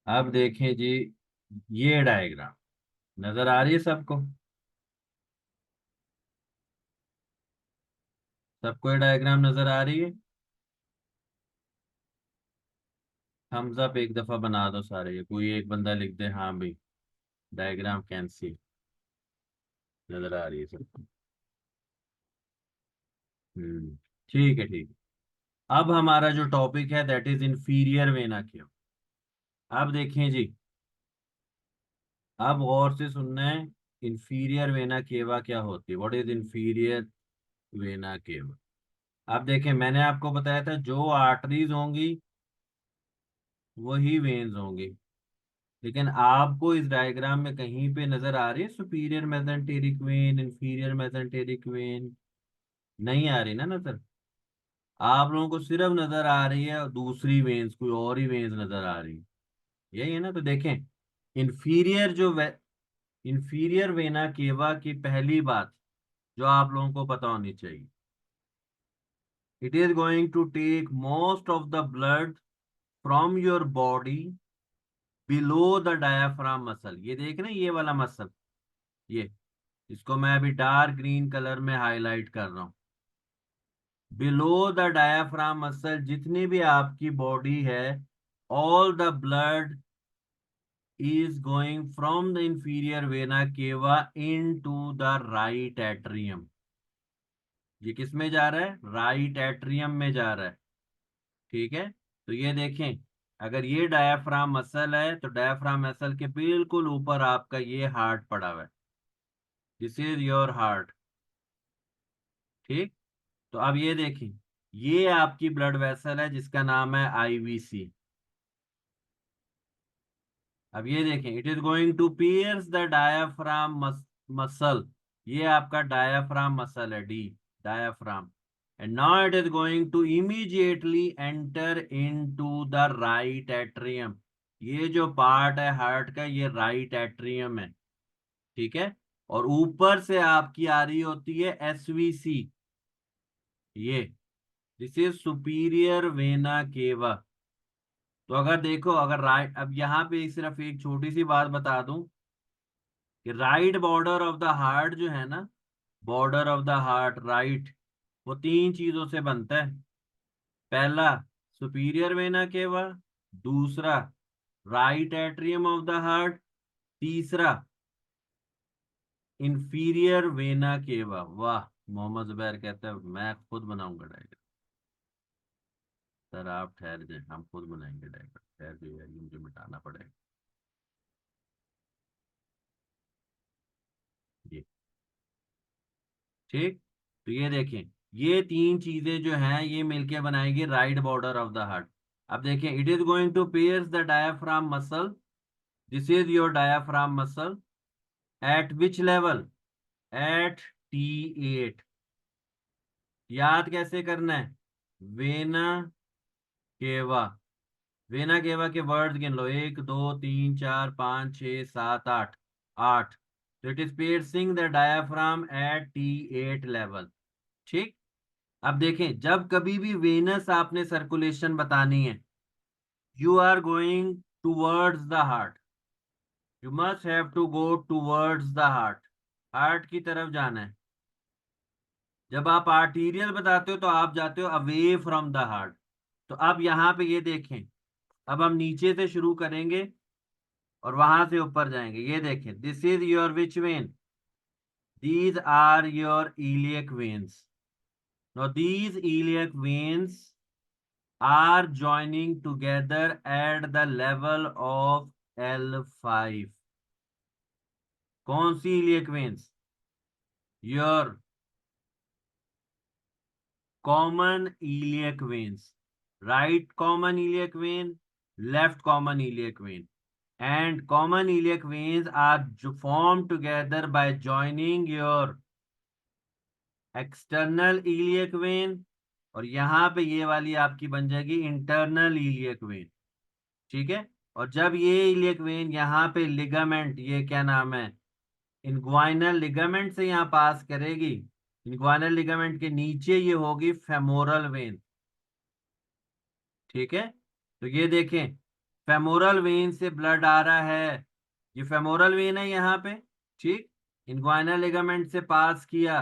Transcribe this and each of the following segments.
अब देखें जी, ये डायग्राम नजर आ रही है सबको? सबको ये डायग्राम नजर आ रही है? थम्स अप एक दफा बना दो सारे, कोई एक बंदा लिख दे हाँ भाई, डायग्राम कैन सी, नजर आ रही है सबको। हम्म। ठीक है, ठीक है। अब हमारा जो टॉपिक है दैट इज इंफीरियर वेना केव। अब देखें जी, अब गौर से सुनना है। इंफीरियर वेना केवा क्या होती है? व्हाट इज इंफीरियर वेना केवा? अब देखें, मैंने आपको बताया था जो आर्टरीज होंगी वही वेन्स होंगी। लेकिन आपको इस डायग्राम में कहीं पे नजर आ रही है superior mesenteric when, inferior mesenteric when? नहीं आ रही ना नजर? आप लोगों को सिर्फ नजर आ रही है और दूसरी वेन्स, कोई और ही वेन्स नजर आ रही है। यही है ना? तो देखें, इंफीरियर इंफीरियर वेना केवा की पहली बात जो आप लोगों को पता होनी चाहिए, it is going to take most of the blood from your body below the diaphragm muscle. ये देख रहे हैं ये वाला मसल, ये, इसको मैं अभी डार्क ग्रीन कलर में हाईलाइट कर रहा हूँ। बिलो द डायाफ्राम मसल जितनी भी आपकी बॉडी है, all the blood is going from the inferior vena cava into the right atrium। ये किस में जा रहा है? राइट एट्रियम में जा रहा है। ठीक है। तो ये देखें, अगर ये डायाफ्राम मसल है तो डायाफ्राम मसल के बिल्कुल ऊपर आपका ये हार्ट पड़ा हुआ है। This is your heart. ठीक। तो अब ये देखें, ये आपकी ब्लड वेसल है जिसका नाम है आईवीसी। अब ये देखें, it is going to pierce the diaphragm muscle. ये आपका डायाफ्राम मसल है, D, diaphragm. And now it is going to immediately enter into the right atrium. ये जो पार्ट है हार्ट का, ये राइट एट्रियम है। ठीक है। और ऊपर से आपकी आ रही होती है एसवीसी, ये, दिस इज सुपीरियर वेना केवा। तो अगर देखो, अगर राइट, अब यहाँ पे सिर्फ एक छोटी सी बात बता दूं कि right border of the heart जो है ना, border of the heart right, वो तीन चीजों से बनता है। पहला सुपीरियर वेना केवा, दूसरा right atrium of the heart, तीसरा इंफीरियर वेना केवा। वाह! मोहम्मद जुबैर कहता है मैं खुद बनाऊंगा डायग्राम। सर आप ठहर जाए, हम खुद बनाएंगे डायग्राम, ठहर जाइए, ये मुझे मिटाना पड़ेगा। ये, ठीक। तो ये देखें, ये तीन चीजें जो हैं ये मिलके बनाएगी right border of the heart. अब देखें, it is going to pierce the diaphragm muscle. This is your diaphragm muscle at which level? At T8। याद कैसे करना है? Vena cava. वेना केवा के वर्ड्स गिन लो, 1 2 3 4 5 6 7 8। 8। तो it is piercing the diaphragm at T8 level. ठीक। अब देखें, जब कभी भी वेनस आपने सर्कुलेशन बतानी है, you are going towards the heart. You must have to go towards the heart. Heart की तरफ जाना है। जब आप आर्टीरियल बताते हो तो आप जाते हो अवे फ्रॉम द हार्ट। तो अब यहाँ पे ये देखें, अब हम नीचे से शुरू करेंगे और वहां से ऊपर जाएंगे। ये देखें, this is your which vein? These are your iliac veins। now these iliac veins are joining together at the level of L5। कौन सी iliac veins? Your common iliac veins, right common iliac vein, left common iliac vein, and common iliac veins are formed together by joining your external iliac vein, और यहाँ पे ये वाली आपकी बन जाएगी internal iliac vein। ठीक है। और जब ये इलियक वेन यहाँ पे लिगामेंट, ये क्या नाम है, इनग्वाइनल लिगामेंट से यहाँ पास करेगी, इनग्वाइनल लिगामेंट के नीचे ये होगी फेमोरल वेन। ठीक है। तो ये देखें, फेमोरल वेन से ब्लड आ रहा है, ये फेमोरल वेन है यहाँ पे, ठीक। इनग्वाइनल लिगामेंट से पास किया,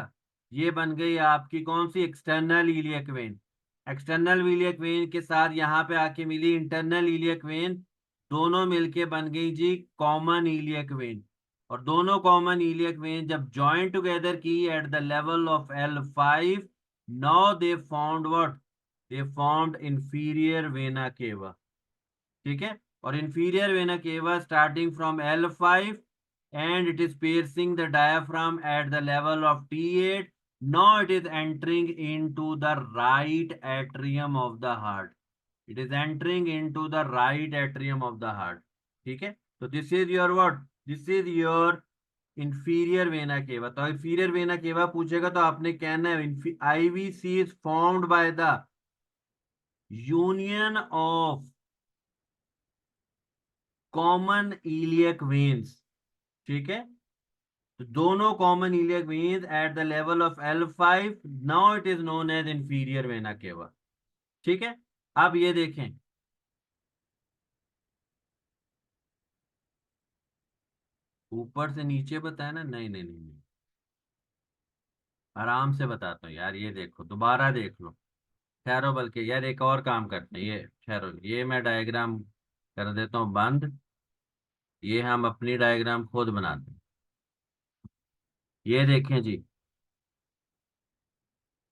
ये बन गई आपकी कौन सी, external iliac vein. External iliac vein के साथ यहाँ पे आके मिली इंटरनल इलियक वेन, दोनों मिलके बन गई जी कॉमन इलियक वेन। और दोनों कॉमन इलियक वेन जब ज्वाइन टुगेदर की eight the level of L5, now they found what, they found inferior vena cava, ठीक है। और इंफीरियर वेना केवा starting from L5 and it is piercing the diaphragm at the level of T8. Now it is entering into the right atrium of the heart. It is entering into the right atrium of the heart. ठीक है, तो this is your what, this is your inferior vena केवा। तो inferior vena केवा पूछेगा तो आपने कहना है IVC is formed by the union of common iliac veins, ठीक है। तो दोनों common iliac veins at the level of L5, now it is known as inferior vena cava, ठीक है। अब ये देखें, ऊपर से नीचे बताया ना, नहीं नहीं नहीं नहीं, आराम से बताता हूँ यार, ये देखो दोबारा देख लो। ठहरो, बल्कि यार एक और काम करते हैं, ये ठहरो, ये मैं डायग्राम कर देता हूँ बंद, ये हम अपनी डायग्राम खुद बनाते हैं। ये देखें जी,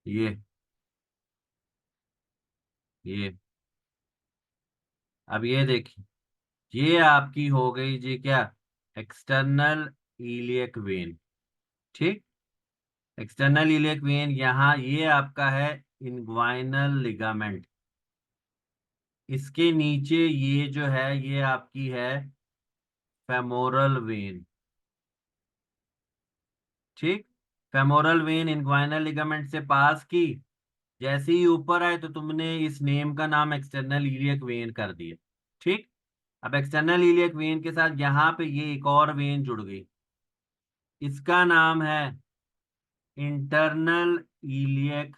ये ये अब ये देखिए, ये आपकी हो गई जी क्या, एक्सटर्नल इलियक वेन, ठीक। एक्सटर्नल इलियक वेन यहाँ, ये आपका है इनग्वाइनल लिगामेंट, इसके नीचे ये जो है ये आपकी है फेमोरल वेन, ठीक। फेमोरल वेन इनग्वाइनल लिगामेंट से पास की, जैसे ही ऊपर आए तो तुमने इस नेम का नाम एक्सटर्नल इलियक वेन कर दिया, ठीक। अब एक्सटर्नल इलियक वेन के साथ यहाँ पे ये एक और वेन जुड़ गई, इसका नाम है internal iliac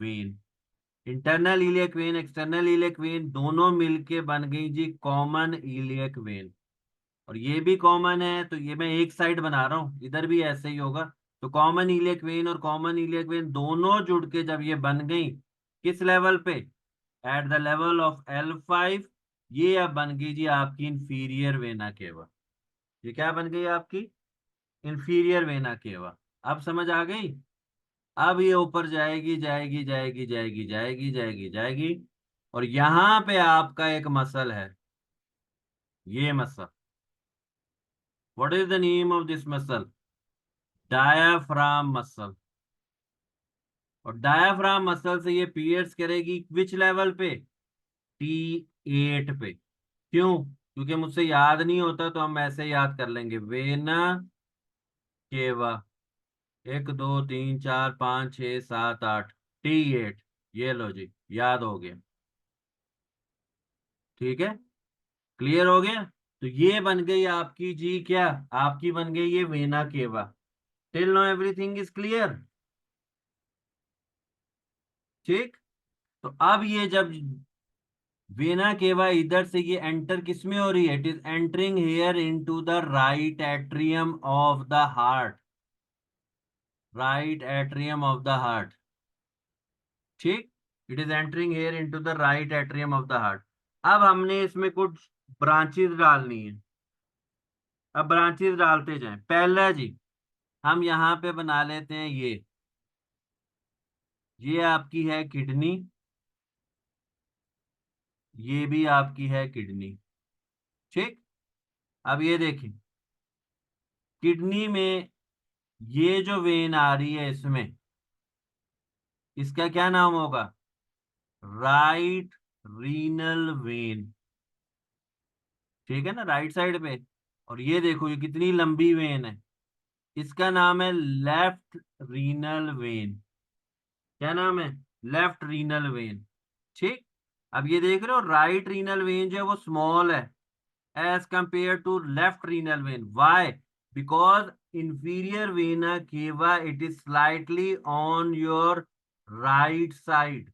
vein. Internal iliac vein, external iliac when दोनों मिलके बन गई जी कॉमन इलियक वेन। और ये भी कॉमन है, तो ये मैं एक साइड बना रहा हूँ, इधर भी ऐसे ही होगा। तो कॉमन इलियक वेन और कॉमन इलियक वेन दोनों जुड़ के जब ये बन गई, किस लेवल पे, eight the level of L5, ये अब बन गई जी आपकी इंफीरियर वेना केवा। ये क्या बन गई आपकी, इंफीरियर वेना केवा। अब समझ आ गई। अब ये ऊपर जाएगी जाएगी जाएगी जाएगी जाएगी जाएगी जाएगी, और यहां पे आपका एक मसल है, ये muscle, what is the name of this muscle, diaphragm muscle. और डायाफ्राम मसल से ये पियर्स करेगी विच लेवल पे, T8 पे। क्यों, क्योंकि मुझसे याद नहीं होता तो हम ऐसे याद कर लेंगे, वेना केवा, 1 2 3 4 5 6 7 8, T8, ये लो जी, याद हो गया, ठीक है, क्लियर हो गया। तो ये बन गई आपकी जी क्या, आपकी बन गई ये vena cava. Till know everything is clear, ठीक। तो अब ये जब वेना केवा इधर से ये एंटर किस में हो रही है, it is entering here into the right atrium of the heart, right atrium of the heart, ठीक। It is entering here into the right atrium of the heart. अब हमने इसमें कुछ ब्रांचेस डालनी है, अब ब्रांचेस डालते जाएं। पहला जी, हम यहाँ पे बना लेते हैं ये आपकी है किडनी, ये भी आपकी है किडनी, ठीक। अब ये देखें, किडनी में ये जो वेन आ रही है इसमें, इसका क्या नाम होगा, राइट रीनल वेन, ठीक है ना, राइट साइड पे। और ये देखो ये कितनी लंबी वेन है, इसका नाम है लेफ्ट रीनल वेन। क्या नाम है, लेफ्ट रीनल वेन, ठीक। अब ये देख रहे हो राइट रीनल वेन जो है वो स्मॉल है as compared to left renal vein. Why? Because inferior vena cava, it is slightly on your right side.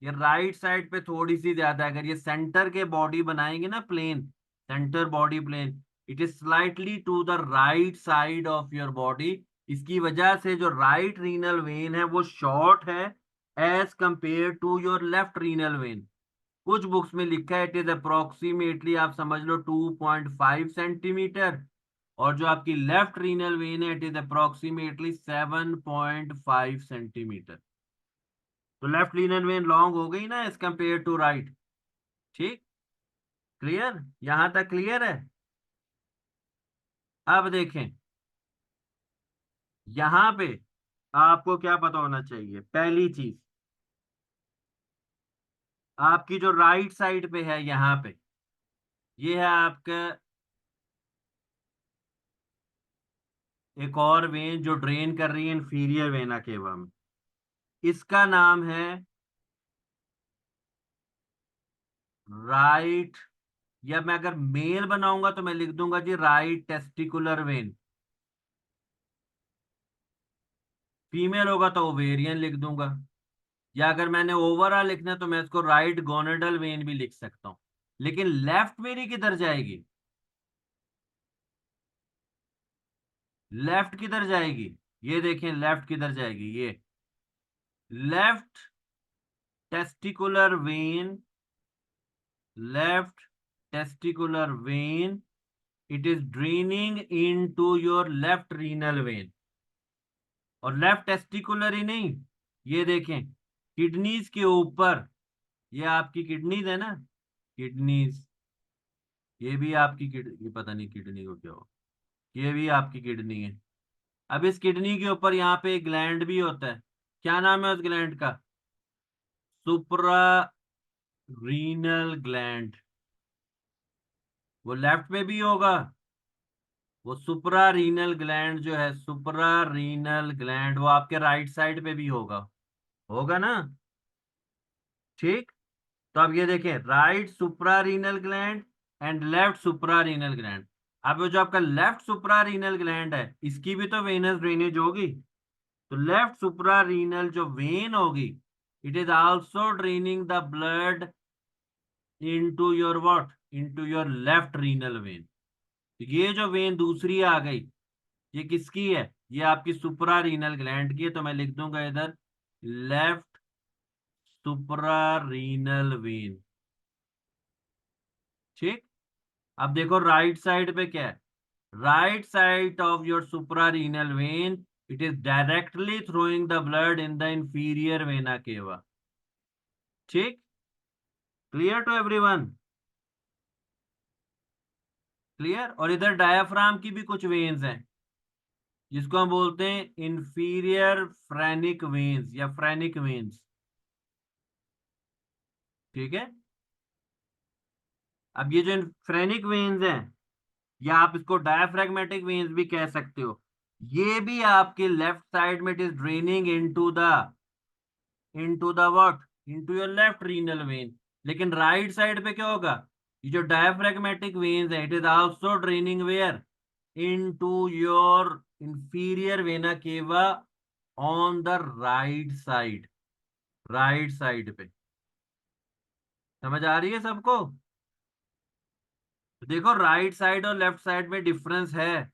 ये राइट साइड पे थोड़ी सी ज्यादा है। अगर ये सेंटर के बॉडी बनाएंगे ना, plane, centre body plane, it is slightly to the right side of your body. इसकी वजह से जो राइट रीनल वेन है वो शॉर्ट है as compare to your left renal vein. कुछ बुक्स में लिखा है इट इज अप्रोक्सीमेटली, आप समझ लो 2.5 सेंटीमीटर, और जो आपकी लेफ्ट रीनल वेन है इट इज अप्रोक्सीमेटली 7.5 सेंटीमीटर। तो लेफ्ट रीनल वेन लॉन्ग हो गई ना एज कंपेयर टू राइट। ठीक, क्लियर, यहां तक क्लियर है। अब देखें यहां पे आपको क्या पता होना चाहिए। पहली चीज, आपकी जो राइट साइड पे है यहां पे, ये है आपका एक और वेन जो ड्रेन कर रही है इंफीरियर वेना केवा में। इसका नाम है राइट, या मैं अगर मेल बनाऊंगा तो मैं लिख दूंगा जी राइट टेस्टिकुलर वेन। फीमेल होगा तो ओवेरियन लिख दूंगा। या अगर मैंने ओवरऑल लिखना है तो मैं इसको राइट गोनेडल वेन भी लिख सकता हूँ। लेकिन लेफ्ट मेरी किधर जाएगी? लेफ्ट किधर जाएगी? ये देखें लेफ्ट किधर जाएगी। ये left testicular vein, left testicular when, it is draining into your left renal when. और लेफ्ट टेस्टिकुलर ही नहीं, ये देखें किडनीज के ऊपर, ये आपकी किडनीज है ना, किडनीज, ये भी आपकी किडनी, पता नहीं किडनी को क्या हो, ये भी आपकी किडनी है। अब इस किडनी के ऊपर यहाँ पे एक ग्लैंड भी होता है। क्या नाम है उस ग्लैंड का? Supra renal gland. वो लेफ्ट में भी होगा। वो सुप्रा रीनल ग्लैंड जो है, सुप्रा रीनल ग्लैंड, वो आपके राइट साइड पे भी होगा। होगा ना? ठीक। तो अब ये देखें right supra renal gland and left supra renal gland. अब वो जो आपका लेफ्ट सुप्रा रीनल ग्लैंड है इसकी भी तो वेनस ड्रेनेज होगी। तो लेफ्ट सुप्रा रीनल जो वेन होगी, it is also draining the blood into your what, into your left renal vein. ये जो वेन दूसरी आ गई, ये किसकी है? ये आपकी सुप्रा रीनल ग्लैंड की है। तो मैं लिख दूंगा इधर लेफ्ट सुप्रा रीनल वेन। ठीक। अब देखो राइट साइड पे क्या है। Right side of your suprarenal vein, it is directly throwing the blood in the inferior vena cava। ठीक, क्लियर टू एवरीवन? क्लियर। और इधर डायाफ्राम की भी कुछ वेन्स हैं जिसको हम बोलते हैं इंफीरियर फ्रेनिक वेन्स या फ्रेनिक वेन्स। ठीक है। अब ये जो फ्रेनिक वेन्स हैं, या आप इसको डायाफ्रैगमेटिक वेन्स भी कह सकते हो, ये भी आपके लेफ्ट साइड में it is draining into the what, into your left renal vein. लेकिन राइट साइड पे क्या होगा? ये जो डायफ्रैगमेटिक वेन्स है it is also draining where, into your inferior vena cava on the right side, right side पे। समझ आ रही है सबको? तो देखो राइट साइड और लेफ्ट साइड में डिफरेंस है।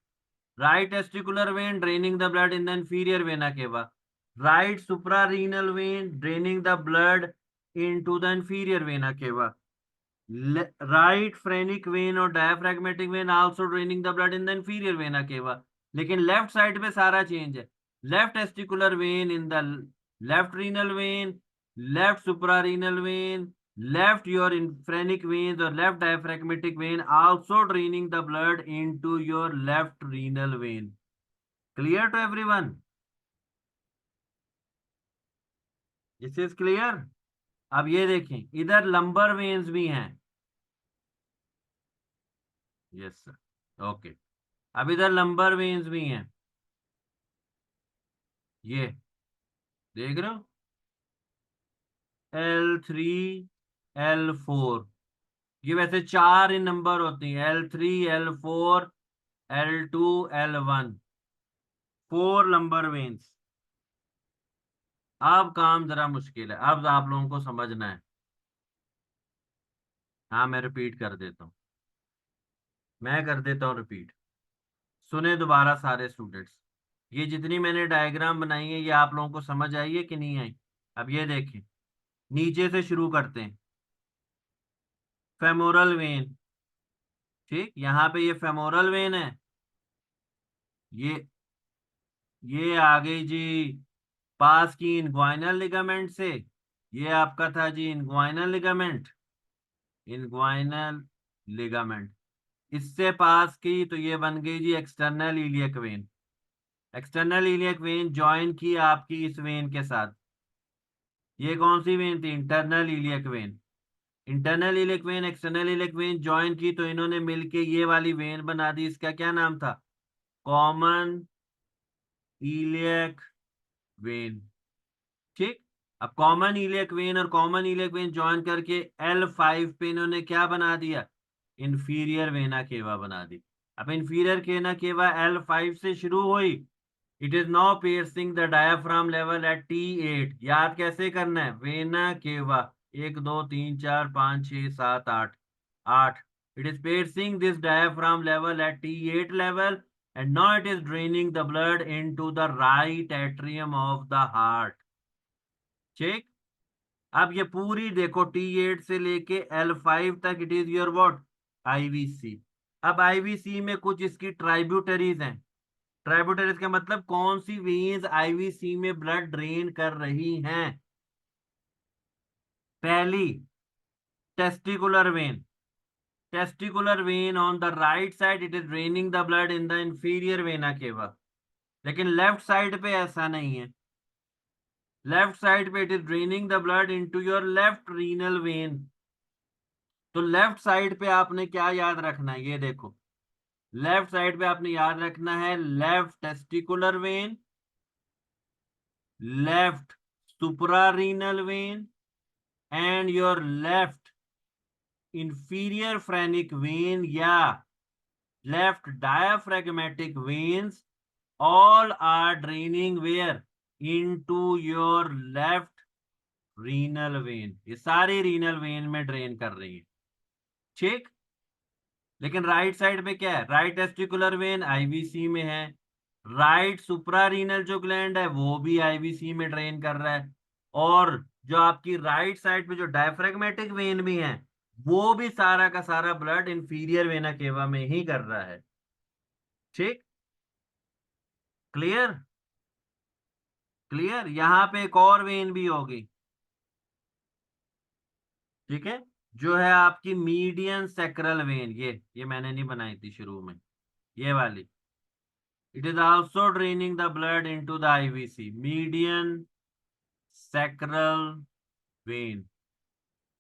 Right testicular vein draining the blood in the inferior vena cava, right suprarenal vein draining the blood into the inferior vena cava, right phrenic vein और diaphragmatic vein also draining the blood in the inferior vena cava. लेकिन left side पे सारा change है। Left testicular vein in the left renal vein, left suprarenal vein, left your phrenic veins और left diaphragmatic vein also draining the blood into your left renal vein. Clear to everyone? This is clear. अब ये देखें इधर lumbar veins भी हैं। Yes sir, okay. अब इधर lumbar veins भी हैं, ये देख रहे हो, L3 L4। ये वैसे चार इन नंबर होती हैं, L3 L4 L2 L1, four lumbar veins. अब काम जरा मुश्किल है, अब आप लोगों को समझना है। हाँ मैं रिपीट कर देता हूँ, मैं कर देता हूँ रिपीट। सुने दोबारा सारे स्टूडेंट्स, ये जितनी मैंने डायग्राम बनाई है ये आप लोगों को समझ आई है कि नहीं आई? अब ये देखें, नीचे से शुरू करते हैं। फेमोरल वेन, ठीक, यहाँ पे ये फेमोरल वेन है। ये ये आ गई जी पास की इनग्वाइनल लिगामेंट से। ये आपका था जी इनग्वाइनल लिगामेंट, इनग्वाइनल लिगामेंट। इससे पास की तो ये बन गई जी external iliac vein. External iliac vein join की आपकी इस वेन के साथ। ये कौन सी वेन थी? Internal iliac vein. Internal iliac vein external iliac vein join की तो इन्होंने मिलके ये वाली वेन बना दी। इसका क्या नाम था? Common iliac when. ठीक। अब कॉमन इलियक वेन और कॉमन इलियक वेन ज्वाइन करके L5 पे इन्होंने क्या बना दिया? इंफीरियर वेना केवा बना दी। अब इंफीरियर वेना केवा L5 से शुरू हुई। It is now piercing the diaphragm level at T8। याद कैसे करना है? Vena cava 1 2 3 4 5 6 7 8, 8। It is piercing this diaphragm level at T8 level, and now it is draining the blood into the right atrium of the heart। ठीक। अब ये पूरी देखो T8 से लेके L5 तक it is your what? IVC. अब IVC में कुछ इसकी ट्राइब्यूटरीज हैं। ट्राइब्यूटरीज का मतलब कौन सी वेन्स आईवीसी में ब्लड ड्रेन कर रही हैं? पहली, testicular vein. Testicular vein on the right side it is draining the blood in the inferior vena cava. लेकिन लेफ्ट साइड पे ऐसा नहीं है। लेफ्ट साइड पे it is draining the blood into your left renal when. तो left side पे आपने क्या याद रखना है? ये देखो, लेफ्ट साइड पे आपने याद रखना है left testicular vein, left suprarenal vein, and your left inferior phrenic vein या left diaphragmatic veins. All are draining where into your left renal vein. ये सारी रीनल वेन में ड्रेन कर रही है। ठीक। लेकिन राइट साइड पे क्या है? राइट टेस्टिकुलर वेन आईवीसी में है। राइट सुप्रारीनल जो ग्लैंड है वो भी आईवीसी में ड्रेन कर रहा है। और जो आपकी राइट साइड पे जो डायफ्रेगमेटिक वेन भी है वो भी सारा का सारा ब्लड इंफीरियर वेना केवा में ही कर रहा है। ठीक। क्लियर? क्लियर। यहां पे एक और वेन भी होगी। ठीक है, जो है आपकी मीडियन सेक्रल वेन। ये मैंने नहीं बनाई थी शुरू में, ये वाली। It is also draining the blood into the IVC, median sacral vein।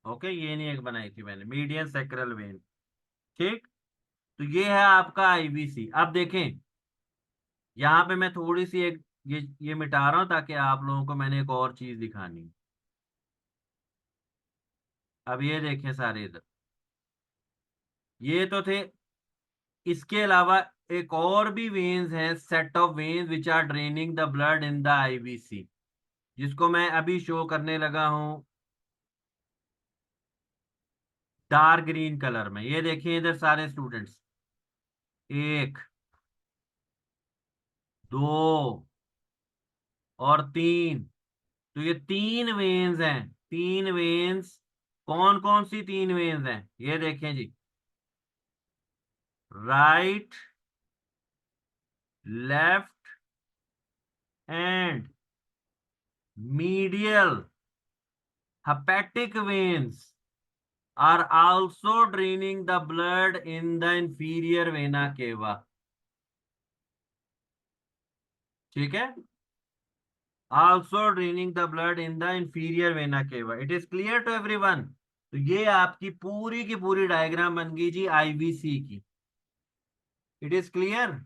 Okay, ये नहीं एक बनाई थी मैंने, मीडियन सैक्रल वेन। ठीक। तो ये है आपका आईवीसी। अब देखें, यहाँ पे मैं थोड़ी सी एक ये मिटा रहा हूं ताकि आप लोगों को मैंने एक और चीज दिखानी है। अब ये देखें सारे इधर, ये तो थे। इसके अलावा एक और भी वेन्स हैं, set of veins which are draining the blood in the IVC, जिसको मैं अभी शो करने लगा हूं डार्क ग्रीन कलर में। ये देखिए इधर सारे स्टूडेंट्स, 1 2 और 3। तो ये 3 वेन्स हैं, 3 वेन्स। कौन कौन सी 3 वेन्स हैं? ये देखें जी, right, left and medial hepatic veins are also draining the blood in the inferior vena cava। ठीक है, also draining the blood in the inferior vena cava। it is clear to everyone? तो ये आपकी पूरी की पूरी डायग्राम बन गई जी आईवीसी की। It is clear?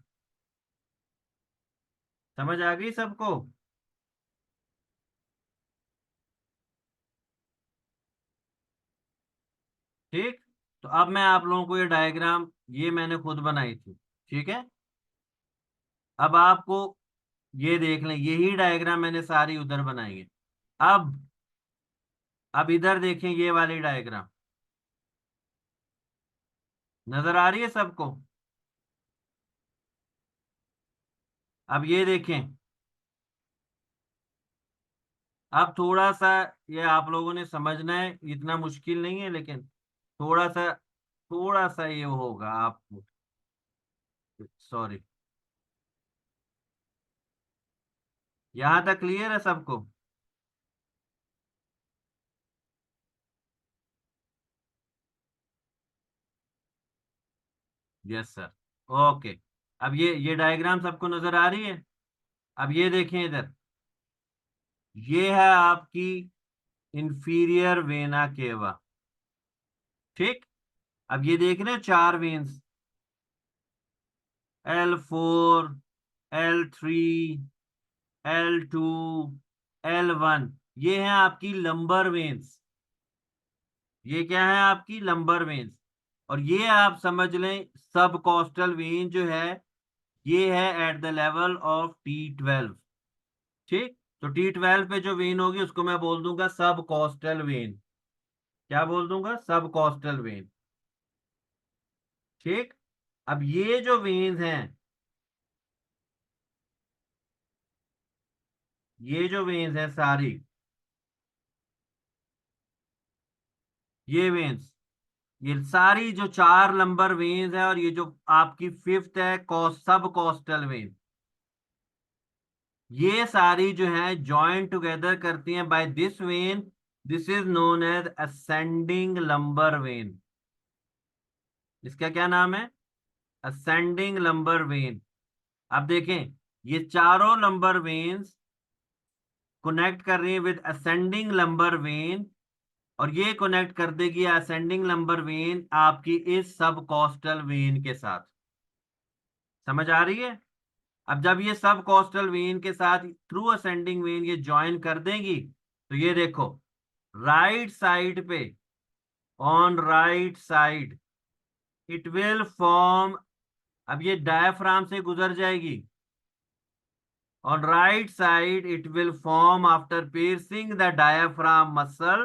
समझ आ गई सबको? ठीक। तो अब मैं आप लोगों को ये डायग्राम, ये मैंने खुद बनाई थी। ठीक है, अब आपको ये देख लें, यही डायग्राम मैंने सारी उधर बनाई है। अब इधर देखें ये वाली डायग्राम नजर आ रही है सबको। अब ये देखें। अब थोड़ा सा ये आप लोगों ने समझना है, इतना मुश्किल नहीं है, लेकिन थोड़ा सा ये होगा आपको। सॉरी। यहां तक क्लियर है सबको? Yes sir. ओके। अब ये डायग्राम सबको नजर आ रही है। अब ये देखें इधर। ये है आपकी इंफीरियर वेना केवा। ठीक। अब ये देख रहे हैं चार veins, L4, L3, L2, L1। ये है आपकी लंबर वेन्स। ये क्या है आपकी लंबर वेन्स। और ये आप समझ लें सब कॉस्टल वेन जो है, ये है eight the level of T12। ठीक। तो T12 पे जो वेन होगी उसको मैं बोल दूंगा सब कॉस्टल वेन। क्या बोल दूंगा? सब कॉस्टल वेन। ठीक। अब ये जो वेन्स हैं, ये जो वेन्स हैं सारी, ये वेन्स, ये सारी जो चार नंबर वेन्स है, और ये जो आपकी फिफ्थ है सब कॉस्टल वेन, ये सारी जो है जॉइन टुगेदर करती हैं by this vein. This is known as ascending lumbar vein. इसका क्या नाम है? Ascending lumbar vein. अब देखें, ये चारों लंबर वेन्स कनेक्ट कर रही है विद असेंडिंग लंबर वेन, और ये कनेक्ट कर देगी असेंडिंग लंबर वेन आपकी इस सब कॉस्टल वेन के साथ। समझ आ रही है? अब जब ये सब कॉस्टल वेन के साथ थ्रू असेंडिंग वेन ये ज्वाइन कर देंगी, तो ये देखो राइट साइड पे, on right side it will form. अब ये डायफ्राम से गुजर जाएगी। On right side, it will form after piercing the diaphragm muscle.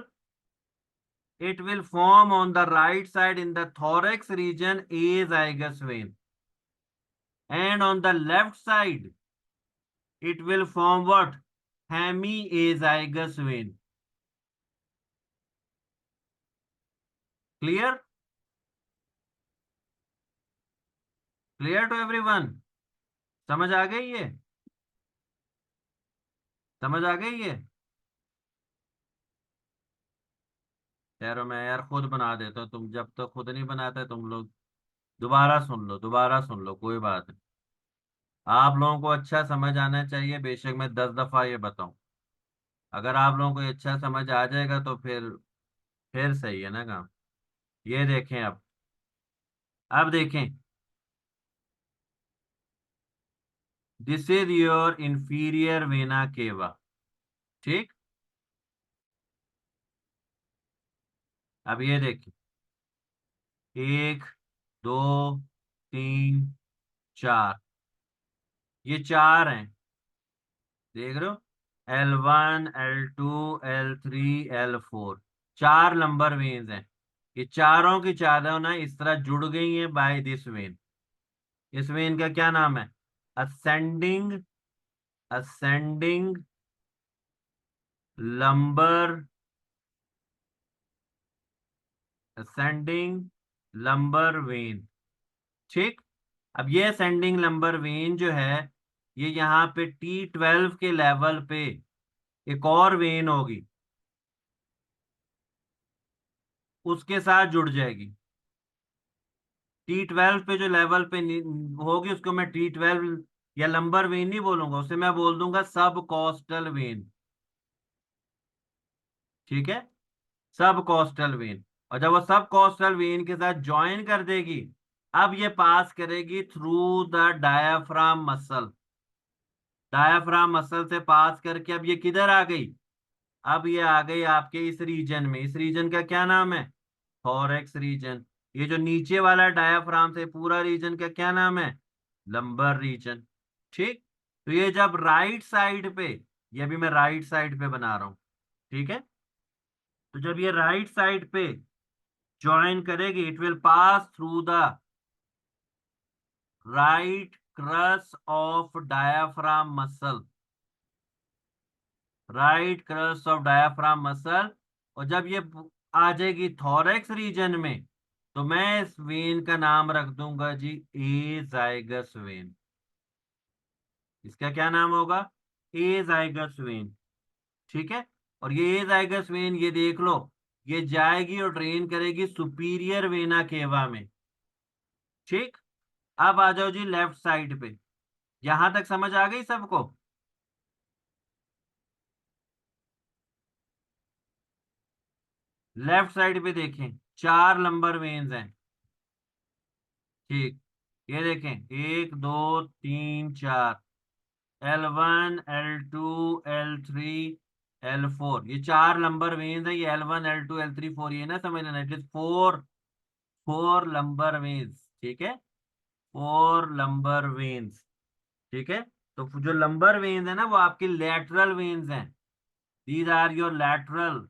It will form on the right side in the thorax region azygous vein. And on the left side, it will form what? Hemiazygous vein. Clear? Clear to everyone? समझ आ गई ये? समझ आ गई ये? यार मैं यार खुद बना देता हूँ, तुम जब तक खुद नहीं बनाते तुम लोग दोबारा सुन लो, दोबारा सुन लो, कोई बात नहीं। आप लोगों को अच्छा समझ आना चाहिए, बेशक मैं 10 दफा ये बताऊं। अगर आप लोगों को ये अच्छा समझ आ जाएगा तो फिर सही है ना काम। ये देखें अब देखें। This is your inferior vena cava. ठीक। अब ये देखें, एक, दो, तीन, चार, ये चार हैं। देख रहे हो? L1, L2, L3, L4, चार नंबर वेन्स हैं। ये चारों की चारों ना इस तरह जुड़ गई हैं बाय दिस वेन। इस वेन का क्या नाम है? Ascending ascending lumbar ascending lumbar when. ठीक। अब ये असेंडिंग लंबर वेन जो है, ये यहाँ पे T12 के लेवल पे एक और वेन होगी, उसके साथ जुड़ जाएगी। T12 पे जो लेवल पे होगी उसको मैं T12 या लंबर वेन नहीं बोलूंगा, उसे मैं बोल दूंगा सब कॉस्टल वेन। ठीक है? सब कॉस्टल वेन। और जब वो सब कॉस्टल वेन के साथ ज्वाइन कर देगी, अब ये पास करेगी through the diaphragm muscle. Diaphragm muscle से पास करके अब ये किधर आ गई? अब ये आ गई आपके इस रीजन में। इस रीजन का क्या नाम है? Thorax region. ये जो नीचे वाला डायाफ्राम से पूरा रीजन का क्या नाम है? Lumbar region. ठीक। तो ये जब राइट साइड पे, ये भी मैं राइट साइड पे बना रहा हूं, ठीक है। तो जब ये राइट साइड पे ज्वाइन करेगी, it will pass through the right cross of diaphragm muscle, right cross of diaphragm muscle. और जब ये आ जाएगी थोरेक्स रीजन में, तो मैं इस वेन का नाम रख दूंगा जी ए जाइगस वेन। इसका क्या नाम होगा? ए जाइगस वेन। ठीक है। और ये ए जाइगस वेन, ये देख लो, ये जाएगी और ड्रेन करेगी सुपीरियर वेना केवा में। ठीक। अब आ जाओ जी लेफ्ट साइड पे। यहां तक समझ आ गई सबको? लेफ्ट साइड पे देखें, चार लंबर वेन्स हैं। ठीक। ये देखें, एक दो तीन चार, L1 L2 L3 L4, ये चार लंबर वेन्स है। ये L1 L2 L3 4, ये ना समझ लेना, it is four, four lumbar veins. ठीक है, फोर लंबर वेन्स। ठीक है। तो जो लंबर वेन्स है ना, वो आपकी लेटरल वेन्स हैं। These are your lateral,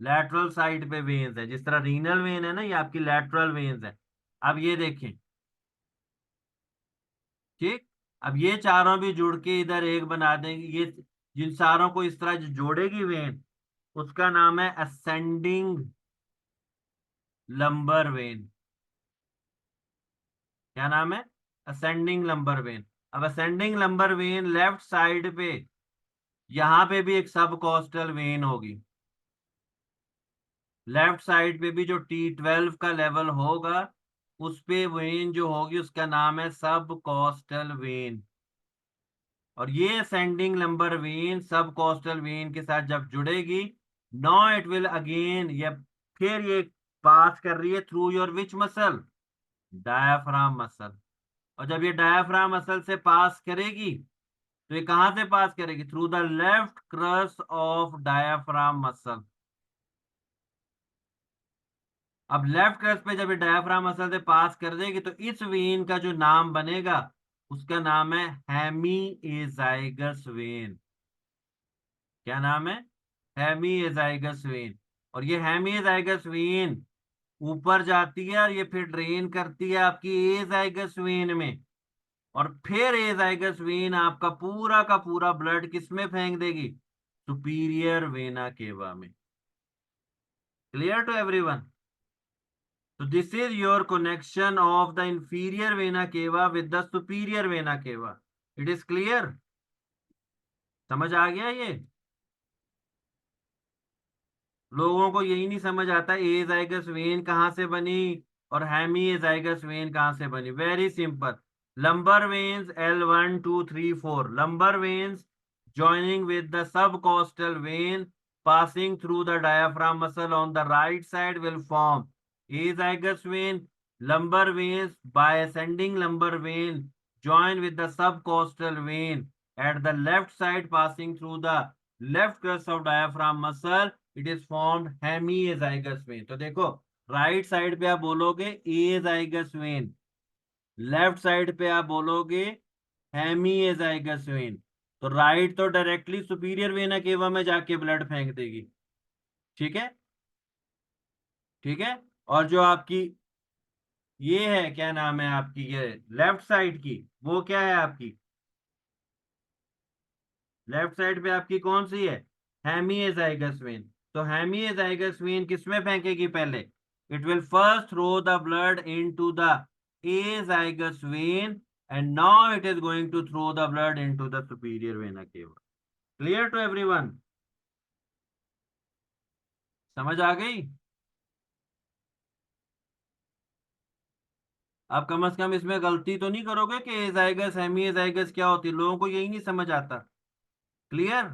lateral side पे वेन्स है। जिस तरह रीनल वेन है ना, ये आपकी लेटरल वेन्स है। अब ये देखें। ठीक। अब ये चारों भी जुड़ के इधर एक बना देंगे। ये जिन चारों को इस तरह जो जोड़ेगी वेन, उसका नाम है असेंडिंग लंबर वेन। क्या नाम है? Ascending lumbar vein. अब ascending lumbar vein left side पे, यहां पे भी एक सब कॉस्टल वेन होगी। लेफ्ट साइड पे भी जो T12 का लेवल होगा, उस पे वेन जो होगी उसका नाम है सब कॉस्टल वेन। और ये ascending lumbar vein subcostal vein के साथ जब जुड़ेगी, नो इट विल अगेन, ये फिर ये पास कर रही है through your which muscle? Diaphragm muscle. और जब ये डायाफ्राम मसल से पास करेगी, तो ये कहां से पास करेगी? Through the left cross of diaphragm muscle. अब लेफ्ट क्रस पे जब ये डायाफ्राम मसल से पास कर देगी, तो इस वेन का जो नाम बनेगा, उसका नाम है हेमी एजाइगस वेन। क्या नाम है? Hemiazygos vein. और ये हेमी एजाइगस वेन ऊपर जाती है, और ये फिर ड्रेन करती है आपकी एजाइगस वेन में। और फिर एजाइगस वेन आपका पूरा का पूरा ब्लड किस में फेंक देगी? सुपीरियर वेना केवा में। Clear to everyone? So this is your connection of the inferior vena cava with the superior vena cava. It is clear? समझ आ गया ये? लोगों को यही नहीं समझ आता एजाइगस वेन कहाँ से बनी और हेमी एजाइगस वेन कहाँ से बनी। Very simple. Lumbar veins L1 2 3 4, lumbar veins joining with the subcostal vein passing through the diaphragm muscle on the right side will form azygous vein. Lumbar veins by ascending lumbar vein join with the subcostal vein at the left side passing through the left crest of diaphragm muscle, it is formed hemiazygous vein। तो देखो, right side पे आप बोलोगे azygos when, left side पे आप बोलोगे हेमीएजाइगस vein. तो right तो डायरेक्टली सुपीरियर वेना केवा में जाके ब्लड फेंक देगी। ठीक है। ठीक है। और जो आपकी ये है, क्या नाम है आपकी, ये लेफ्ट साइड की, वो क्या है आपकी? लेफ्ट साइड पे आपकी कौन सी है? Hemiazygos vein. तो हेमीएजाइगस वेन किसमें फेंकेगी पहले? It will first throw the blood into the azygos vein, and now it is going to throw the blood into the superior vena cava. Clear to everyone? समझ आ गई? आप कम से कम इसमें गलती तो नहीं करोगे कि एजाइगस हेमी एजाइगस क्या होती है? लोगों को यही नहीं समझ आता। क्लियर?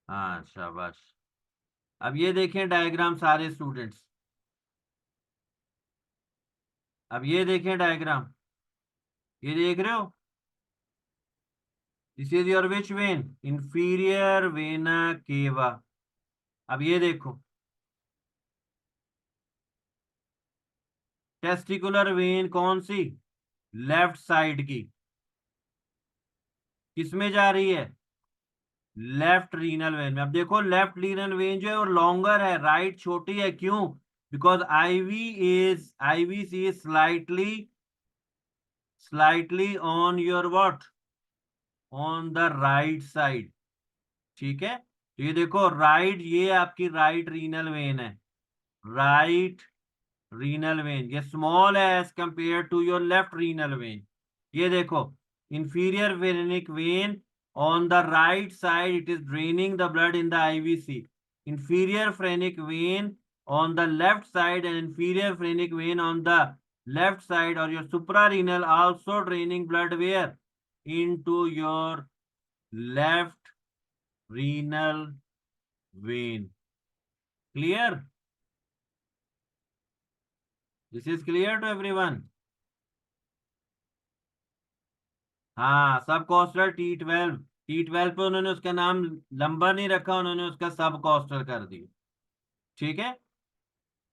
हाँ, शाबाश। अब ये देखें डायग्राम सारे स्टूडेंट्स। अब ये देखें डायग्राम, ये देख रहे हो? This is your which when? Inferior vena केवा। अब ये देखो, टेस्टिकुलर वेन कौन सी? लेफ्ट साइड की। किस में जा रही है? लेफ्ट रीनल वेन में। अब देखो लेफ्ट रीनल वेन जो है वो लॉन्गर है, राइट छोटी है, क्यों? Because IV C is slightly on your what, on the right side. ठीक है, तो ये देखो राइट, ये आपकी राइट रीनल वेन है, राइट रीनल वेन, ये स्मॉल है as compare to your left renal vein. ये देखो inferior phrenic vein on the right side, it is draining the blood in the IVC. Inferior phrenic vein on the left side and inferior phrenic vein on the left side और your suprarenal also draining blood where into your left renal vein. Clear? This is clear to everyone? हाँ, सब costal T12। T12 पे उन्होंने उसका नाम लंबा नहीं रखा, उन्होंने उसका सब कॉस्टल कर दिया। ठीक है,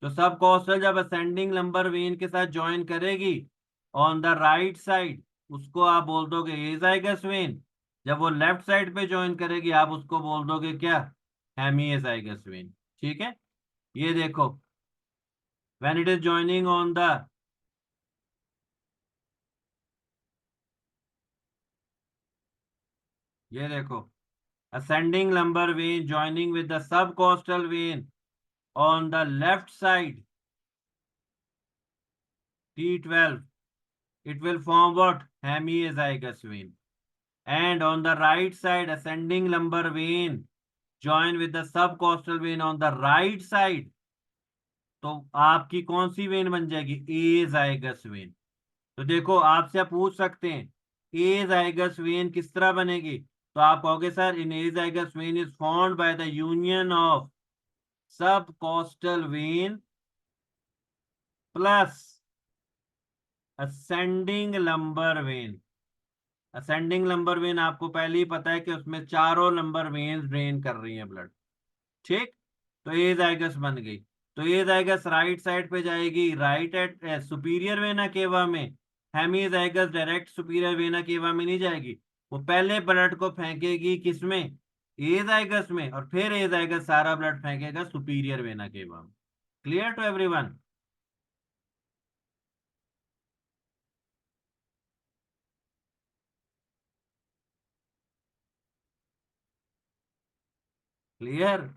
तो सब कॉस्टल जब असेंडिंग लंबर वेन के साथ ज्वाइन करेगी ऑन द राइट साइड, उसको आप बोल दोगे एजाइगस वेन। जब वो लेफ्ट साइड पे ज्वाइन करेगी आप उसको बोल दोगे क्या? हेमीएजाइगस वेन। ठीक है, ये देखो when it is joining on the, ये देखो ascending lumbar vein joining with the subcostal vein on the left side, T12, it will form what? Hemiazygous vein. And on the right side, ascending lumbar vein join with the subcostal vein on the right side, तो आपकी कौन सी when बन जाएगी? ए जाइगस when. तो देखो आपसे आप पूछ सकते हैं ए जाइगस वेन किस तरह बनेगी, तो आप कहोगे sir in azygos vein is formed by the union of subcostal vein plus ascending lumbar vein. Ascending lumbar vein आपको पहले ही पता है कि उसमें चारों लंबर वेन्स ड्रेन कर रही हैं ब्लड। ठीक, तो ए जाइगस बन गई। तो ए जाइगस राइट साइड पे जाएगी, right eight superior vena cava में। Hemiazygos direct superior vena cava में नहीं जाएगी, वो पहले ब्लड को फेंकेगी किसमें? ए जाइगस में, और फिर ए जाइगस सारा ब्लड फेंकेगा सुपीरियर वेना केवा में। Clear to everyone? क्लियर?